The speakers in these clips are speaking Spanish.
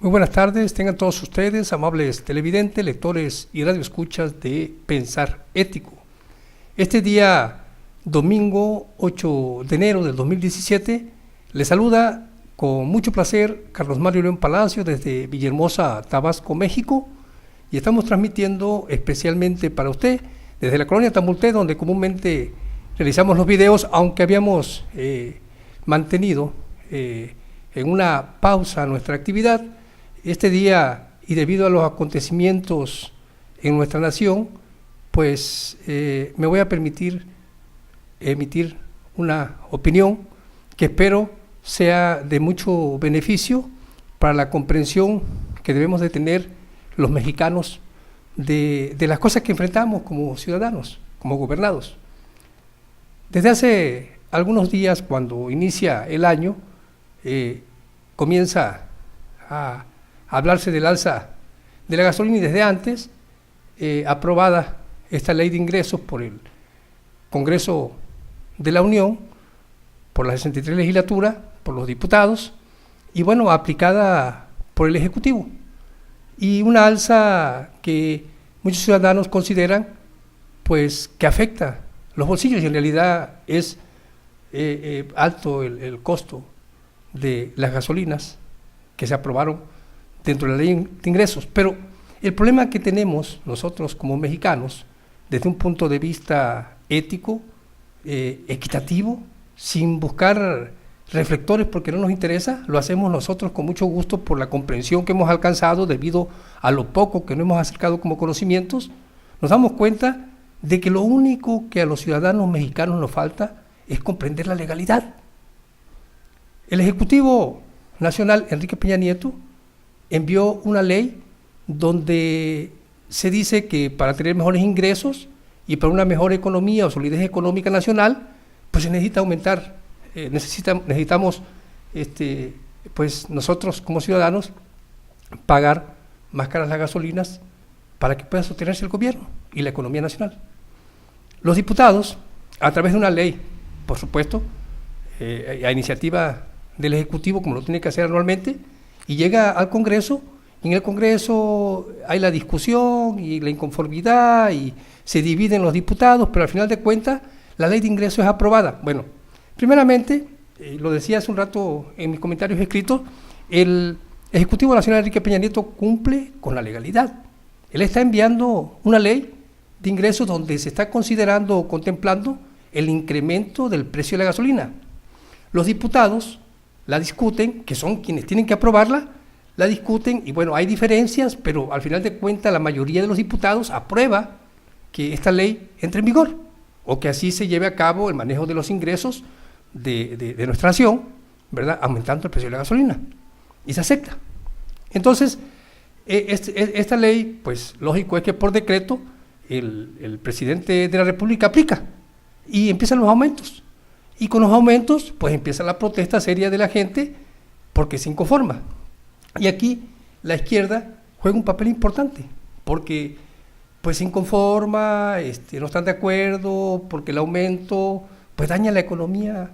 Muy buenas tardes, tengan todos ustedes, amables televidentes, lectores y radioescuchas de Pensar Ético. Este día, domingo 8 de enero del 2017, les saluda con mucho placer Carlos Mario León Palacio desde Villahermosa, Tabasco, México, y estamos transmitiendo especialmente para usted desde la colonia Tamulté, donde comúnmente realizamos los videos, aunque habíamos mantenido en una pausa nuestra actividad. Este día, y debido a los acontecimientos en nuestra nación, pues me voy a permitir emitir una opinión que espero sea de mucho beneficio para la comprensión que debemos de tener los mexicanos de las cosas que enfrentamos como ciudadanos, como gobernados. Desde hace algunos días, cuando inicia el año, comienza a hablarse del alza de la gasolina, y desde antes, aprobada esta ley de ingresos por el Congreso de la Unión, por la 63 legislatura, por los diputados, y bueno, aplicada por el Ejecutivo. Y una alza que muchos ciudadanos consideran pues que afecta los bolsillos, y en realidad es alto el costo de las gasolinas que se aprobaron dentro de la ley de ingresos. Pero el problema que tenemos nosotros como mexicanos, desde un punto de vista ético, equitativo, sin buscar reflectores porque no nos interesa, lo hacemos nosotros con mucho gusto por la comprensión que hemos alcanzado debido a lo poco que nos hemos acercado como conocimientos. Nos damos cuenta de que lo único que a los ciudadanos mexicanos nos falta es comprender la legalidad. El Ejecutivo Nacional, Enrique Peña Nieto, envió una ley donde se dice que para tener mejores ingresos y para una mejor economía o solidez económica nacional, pues se necesita aumentar, necesitamos pues nosotros como ciudadanos pagar más caras las gasolinas para que pueda sostenerse el gobierno y la economía nacional. Los diputados, a través de una ley, por supuesto, a iniciativa del Ejecutivo, como lo tiene que hacer anualmente, y llega al Congreso, y en el Congreso hay la discusión y la inconformidad, y se dividen los diputados, pero al final de cuentas la ley de ingresos es aprobada. Bueno, primeramente, lo decía hace un rato en mis comentarios escritos, el Ejecutivo Nacional Enrique Peña Nieto cumple con la legalidad. Él está enviando una ley de ingresos donde se está considerando o contemplando el incremento del precio de la gasolina. Los diputados la discuten, que son quienes tienen que aprobarla, la discuten, y bueno, hay diferencias, pero al final de cuentas la mayoría de los diputados aprueba que esta ley entre en vigor, o que así se lleve a cabo el manejo de los ingresos de nuestra nación, ¿verdad?, aumentando el precio de la gasolina, y se acepta. Entonces, esta ley, pues lógico es que por decreto el presidente de la República aplica, y empiezan los aumentos. Y con los aumentos, pues empieza la protesta seria de la gente porque se inconforma. Y aquí la izquierda juega un papel importante, porque pues se inconforma, no están de acuerdo, porque el aumento pues daña la economía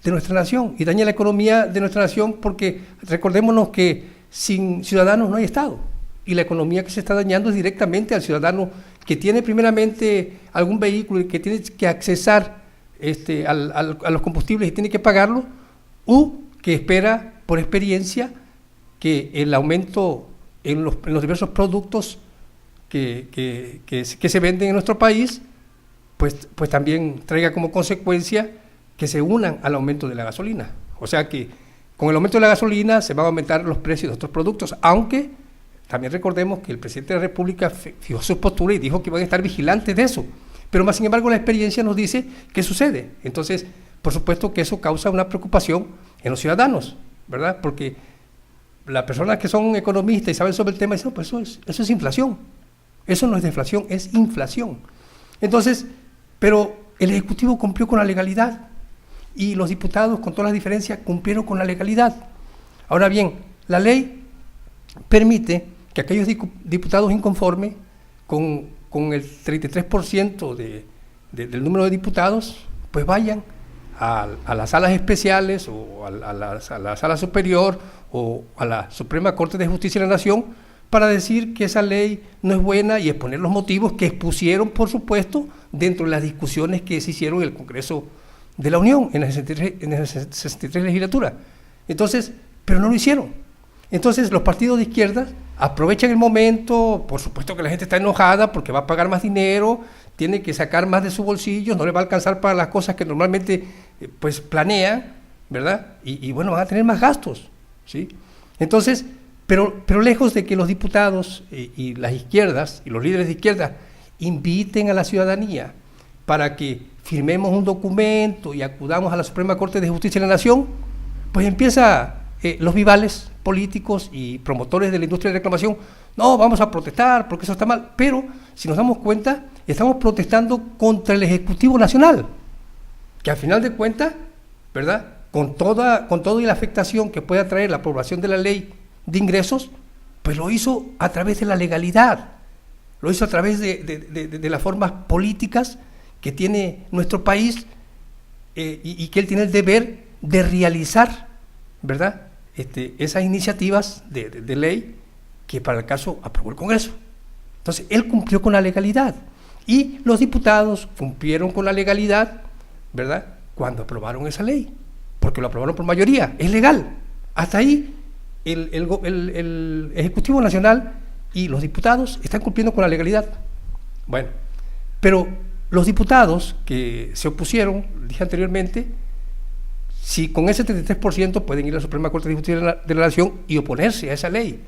de nuestra nación. Y daña la economía de nuestra nación porque recordémonos que sin ciudadanos no hay Estado. Y la economía que se está dañando es directamente al ciudadano que tiene primeramente algún vehículo y que tiene que accesar a los combustibles y tiene que pagarlo, u que espera por experiencia que el aumento en los diversos productos que se venden en nuestro país, pues también traiga como consecuencia que se unan al aumento de la gasolina. O sea que con el aumento de la gasolina se van a aumentar los precios de otros productos, aunque también recordemos que el presidente de la República fijó su postura y dijo que van a estar vigilantes de eso. Pero más sin embargo la experiencia nos dice qué sucede. Entonces, por supuesto que eso causa una preocupación en los ciudadanos, ¿verdad? Porque las personas que son economistas y saben sobre el tema dicen, no, pues eso es inflación. Eso no es deflación, es inflación. Entonces, pero el Ejecutivo cumplió con la legalidad y los diputados, con todas las diferencias, cumplieron con la legalidad. Ahora bien, la ley permite que aquellos diputados inconformes con el 33% del número de diputados, pues vayan a las salas especiales o a la sala superior o a la Suprema Corte de Justicia de la Nación para decir que esa ley no es buena y exponer los motivos que expusieron, por supuesto, dentro de las discusiones que se hicieron en el Congreso de la Unión en la 63 legislatura. Entonces, pero no lo hicieron. Entonces los partidos de izquierda aprovechan el momento, por supuesto que la gente está enojada porque va a pagar más dinero, tiene que sacar más de su bolsillo, no le va a alcanzar para las cosas que normalmente pues planean, ¿verdad? Y bueno, van a tener más gastos, ¿sí? Entonces, pero lejos de que los diputados y las izquierdas y los líderes de izquierda inviten a la ciudadanía para que firmemos un documento y acudamos a la Suprema Corte de Justicia de la Nación, pues empieza los vivales políticos y promotores de la industria de reclamación, no, vamos a protestar porque eso está mal, pero si nos damos cuenta, estamos protestando contra el Ejecutivo Nacional, que al final de cuentas, ¿verdad?, con toda y la afectación que pueda traer la aprobación de la ley de ingresos, pues lo hizo a través de la legalidad, lo hizo a través de las formas políticas que tiene nuestro país y que él tiene el deber de realizar, ¿verdad?, esas iniciativas de ley que para el caso aprobó el Congreso. Entonces, él cumplió con la legalidad y los diputados cumplieron con la legalidad, ¿verdad?, cuando aprobaron esa ley, porque lo aprobaron por mayoría, es legal. Hasta ahí el Ejecutivo Nacional y los diputados están cumpliendo con la legalidad. Bueno, pero los diputados que se opusieron, dije anteriormente, si con ese 33% pueden ir a la Suprema Corte de Justicia de la Nación y oponerse a esa ley,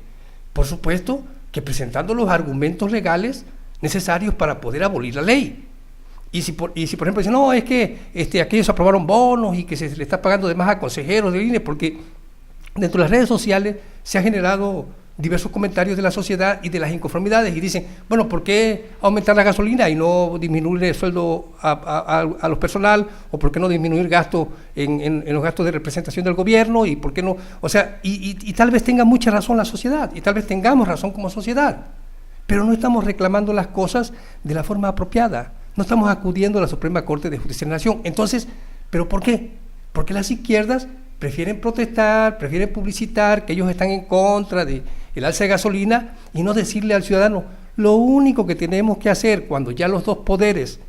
por supuesto que presentando los argumentos legales necesarios para poder abolir la ley. Y si por ejemplo dicen, no, es que aquellos aprobaron bonos y que se le está pagando de más a consejeros de INE, porque dentro de las redes sociales se han generado diversos comentarios de la sociedad y de las inconformidades y dicen, bueno, ¿por qué aumentar la gasolina y no disminuir el sueldo a los personal? ¿O por qué no disminuir gastos en los gastos de representación del gobierno? ¿Y por qué no? O sea, y tal vez tenga mucha razón la sociedad, y tal vez tengamos razón como sociedad, pero no estamos reclamando las cosas de la forma apropiada, no estamos acudiendo a la Suprema Corte de Justicia de la Nación. Entonces, ¿pero por qué? Porque las izquierdas prefieren protestar, prefieren publicitar que ellos están en contra del alza de gasolina y no decirle al ciudadano, lo único que tenemos que hacer cuando ya los dos poderes,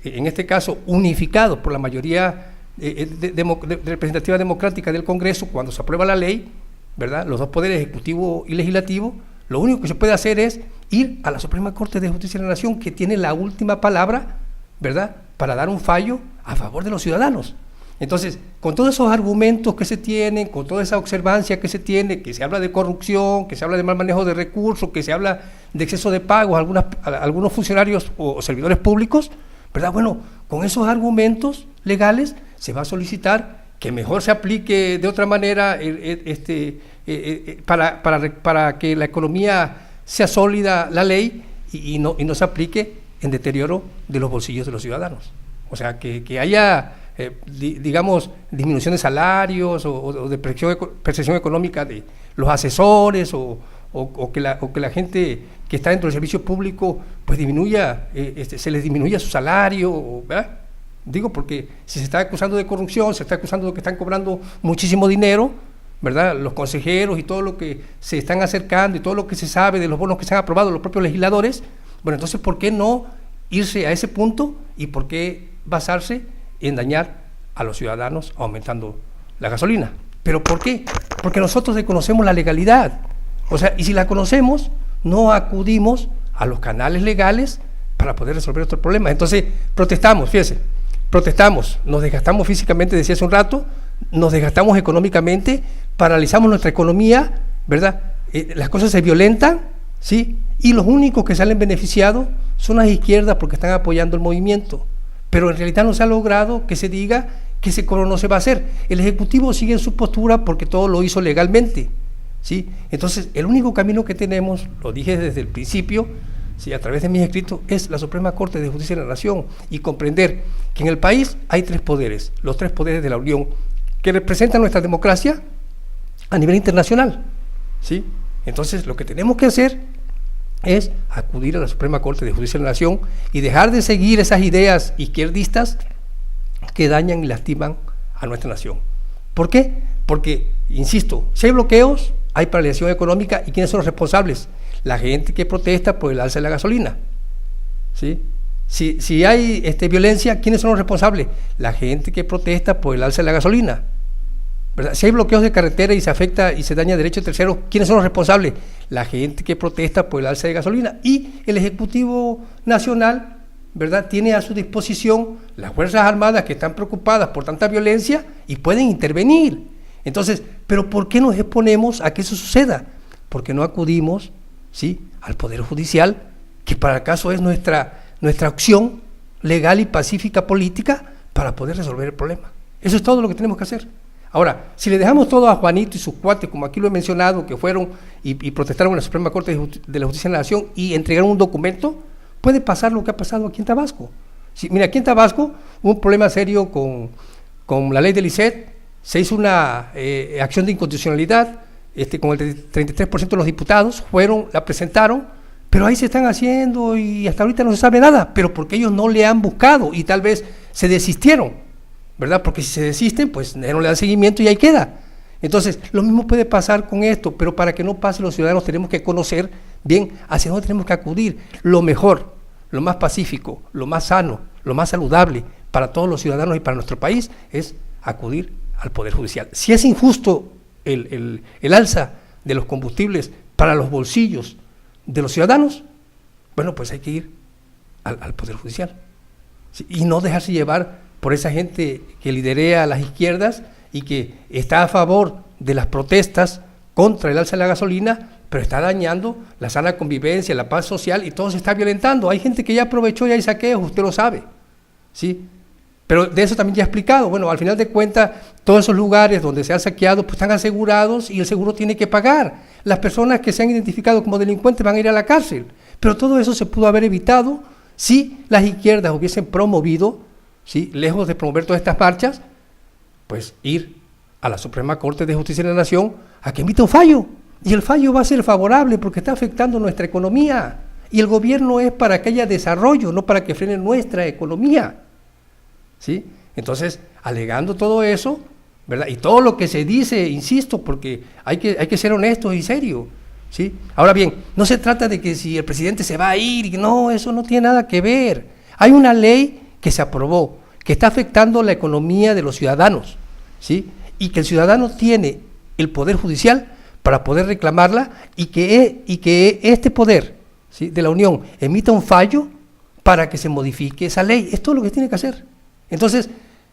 en este caso unificados por la mayoría representativa democrática del Congreso, cuando se aprueba la ley, ¿verdad?, los dos poderes, ejecutivo y legislativo, lo único que se puede hacer es ir a la Suprema Corte de Justicia de la Nación, que tiene la última palabra, ¿verdad?, para dar un fallo a favor de los ciudadanos. Entonces, con todos esos argumentos que se tienen, con toda esa observancia que se tiene, que se habla de corrupción, que se habla de mal manejo de recursos, que se habla de exceso de pagos a algunos funcionarios o servidores públicos, ¿verdad? Bueno, con esos argumentos legales se va a solicitar que mejor se aplique de otra manera para que la economía sea sólida, la ley, y no se aplique en deterioro de los bolsillos de los ciudadanos. O sea, que haya digamos, disminución de salarios o de percepción económica de los asesores o que la gente que está dentro del servicio público pues disminuya, se les disminuya su salario, ¿verdad? Digo, porque si se está acusando de corrupción, se está acusando de que están cobrando muchísimo dinero, ¿verdad?, los consejeros y todo lo que se están acercando y todo lo que se sabe de los bonos que se han aprobado los propios legisladores. Bueno, entonces, ¿por qué no irse a ese punto y por qué basarse en dañar a los ciudadanos aumentando la gasolina? ¿Pero por qué? Porque nosotros desconocemos la legalidad. O sea, y si la conocemos, no acudimos a los canales legales para poder resolver estos problemas. Entonces, protestamos, fíjense, protestamos, nos desgastamos físicamente, decía hace un rato, nos desgastamos económicamente, paralizamos nuestra economía, ¿verdad? Las cosas se violentan, ¿sí? Y los únicos que salen beneficiados son las izquierdas porque están apoyando el movimiento. Pero en realidad no se ha logrado que se diga que ese cobro no se va a hacer. El Ejecutivo sigue en su postura porque todo lo hizo legalmente, ¿sí? Entonces, el único camino que tenemos, lo dije desde el principio, ¿sí?, a través de mis escritos, es la Suprema Corte de Justicia de la Nación y comprender que en el país hay tres poderes, los tres poderes de la Unión, que representan nuestra democracia a nivel internacional, ¿sí? Entonces, lo que tenemos que hacer es acudir a la Suprema Corte de Justicia de la Nación y dejar de seguir esas ideas izquierdistas que dañan y lastiman a nuestra nación. ¿Por qué? Porque, insisto, si hay bloqueos, hay paralización económica, ¿y quiénes son los responsables? La gente que protesta por el alza de la gasolina, ¿sí? Si hay violencia, ¿quiénes son los responsables? La gente que protesta por el alza de la gasolina, ¿verdad? Si hay bloqueos de carretera y se afecta y se daña derechos de terceros, ¿quiénes son los responsables? La gente que protesta por el alza de gasolina. Y el Ejecutivo Nacional, ¿verdad?, tiene a su disposición las Fuerzas Armadas que están preocupadas por tanta violencia y pueden intervenir. Entonces, ¿pero por qué nos exponemos a que eso suceda? Porque no acudimos, ¿sí?, al Poder Judicial, que para el caso es nuestra opción legal y pacífica política para poder resolver el problema. Eso es todo lo que tenemos que hacer. Ahora, si le dejamos todo a Juanito y sus cuates, como aquí lo he mencionado, que fueron y protestaron en la Suprema Corte de la Justicia de la Nación y entregaron un documento, puede pasar lo que ha pasado aquí en Tabasco. Sí, mira, aquí en Tabasco hubo un problema serio con la ley del ICET, se hizo una acción de inconstitucionalidad, con el 33% de los diputados la presentaron, pero ahí se están haciendo y hasta ahorita no se sabe nada, pero porque ellos no le han buscado y tal vez se desistieron, ¿verdad? Porque si se desisten, pues no le dan seguimiento y ahí queda. Entonces, lo mismo puede pasar con esto, pero para que no pase, los ciudadanos tenemos que conocer bien hacia dónde tenemos que acudir. Lo mejor, lo más pacífico, lo más sano, lo más saludable para todos los ciudadanos y para nuestro país es acudir al Poder Judicial. Si es injusto el alza de los combustibles para los bolsillos de los ciudadanos, bueno, pues hay que ir al Poder Judicial, ¿sí? Y no dejarse llevar por esa gente que liderea a las izquierdas y que está a favor de las protestas contra el alza de la gasolina, pero está dañando la sana convivencia, la paz social y todo se está violentando. Hay gente que ya aprovechó y hay saqueos, usted lo sabe, ¿sí? Pero de eso también ya he explicado. Bueno, al final de cuentas, todos esos lugares donde se han saqueado pues están asegurados y el seguro tiene que pagar. Las personas que se han identificado como delincuentes van a ir a la cárcel. Pero todo eso se pudo haber evitado si las izquierdas hubiesen promovido, ¿sí?, lejos de promover todas estas marchas, pues ir a la Suprema Corte de Justicia de la Nación a que emita un fallo. Y el fallo va a ser favorable porque está afectando nuestra economía. Y el gobierno es para que haya desarrollo, no para que frene nuestra economía, ¿sí? Entonces, alegando todo eso, ¿verdad?, y todo lo que se dice, insisto, porque hay que ser honestos y serios, ¿sí? Ahora bien, no se trata de que si el presidente se va a ir, no, eso no tiene nada que ver. Hay una ley que se aprobó, que está afectando la economía de los ciudadanos, ¿sí?, y que el ciudadano tiene el Poder Judicial para poder reclamarla y que este poder, ¿sí?, de la Unión emita un fallo para que se modifique esa ley. Es todo lo que tiene que hacer. Entonces,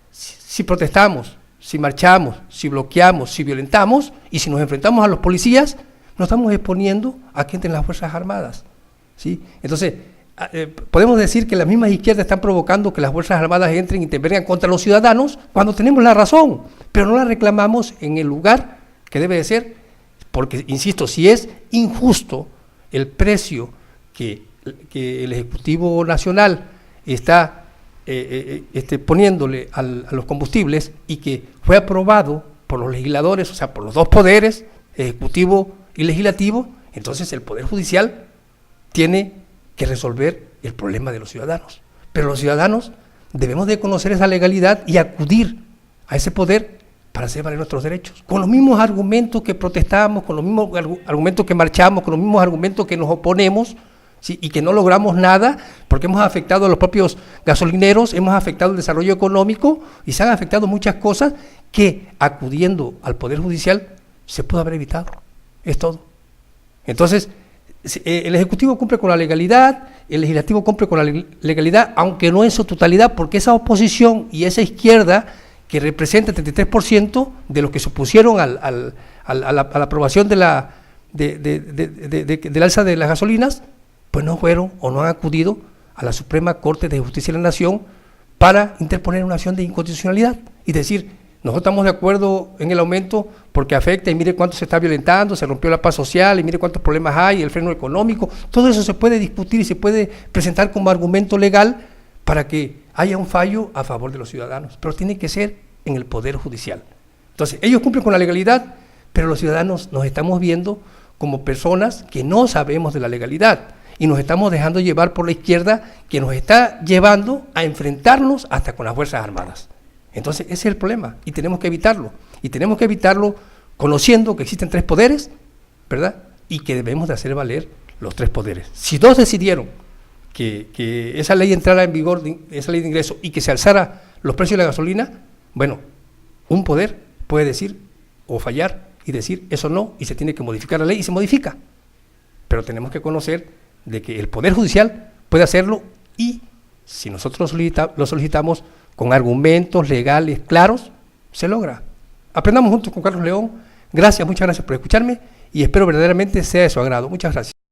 si protestamos, si marchamos, si bloqueamos, si violentamos y si nos enfrentamos a los policías, nos estamos exponiendo a que entren las Fuerzas Armadas, ¿sí? Entonces, podemos decir que las mismas izquierdas están provocando que las Fuerzas Armadas entren y intervengan contra los ciudadanos cuando tenemos la razón, pero no la reclamamos en el lugar que debe de ser, porque, insisto, si es injusto el precio que el Ejecutivo Nacional está poniéndole a los combustibles y que fue aprobado por los legisladores, o sea, por los dos poderes, ejecutivo y legislativo, entonces el Poder Judicial tiene que resolver el problema de los ciudadanos. Pero los ciudadanos debemos de conocer esa legalidad y acudir a ese poder para hacer valer nuestros derechos, con los mismos argumentos que protestamos, con los mismos argumentos que marchamos, con los mismos argumentos que nos oponemos, ¿sí?, y que no logramos nada porque hemos afectado a los propios gasolineros, hemos afectado el desarrollo económico y se han afectado muchas cosas que acudiendo al Poder Judicial se pudo haber evitado. Es todo. Entonces, el Ejecutivo cumple con la legalidad, el Legislativo cumple con la legalidad, aunque no en su totalidad, porque esa oposición y esa izquierda que representa el 33% de los que se opusieron a la aprobación del alza de las gasolinas, pues no fueron o no han acudido a la Suprema Corte de Justicia de la Nación para interponer una acción de inconstitucionalidad y decir, nosotros estamos de acuerdo en el aumento porque afecta y mire cuánto se está violentando, se rompió la paz social y mire cuántos problemas hay, el freno económico, todo eso se puede discutir y se puede presentar como argumento legal para que haya un fallo a favor de los ciudadanos, pero tiene que ser en el Poder Judicial. Entonces, ellos cumplen con la legalidad, pero los ciudadanos nos estamos viendo como personas que no sabemos de la legalidad y nos estamos dejando llevar por la izquierda que nos está llevando a enfrentarnos hasta con las Fuerzas Armadas. Entonces, ese es el problema y tenemos que evitarlo. Y tenemos que evitarlo conociendo que existen tres poderes, ¿verdad? Y que debemos de hacer valer los tres poderes. Si dos decidieron que esa ley entrara en vigor, esa ley de ingreso, y que se alzara los precios de la gasolina, bueno, un poder puede decir o fallar y decir eso no, y se tiene que modificar la ley, y se modifica. Pero tenemos que conocer de que el Poder Judicial puede hacerlo, y si nosotros lo solicitamos con argumentos legales claros, se logra. Aprendamos juntos con Carlos León. Gracias, muchas gracias por escucharme, y espero verdaderamente sea de su agrado. Muchas gracias.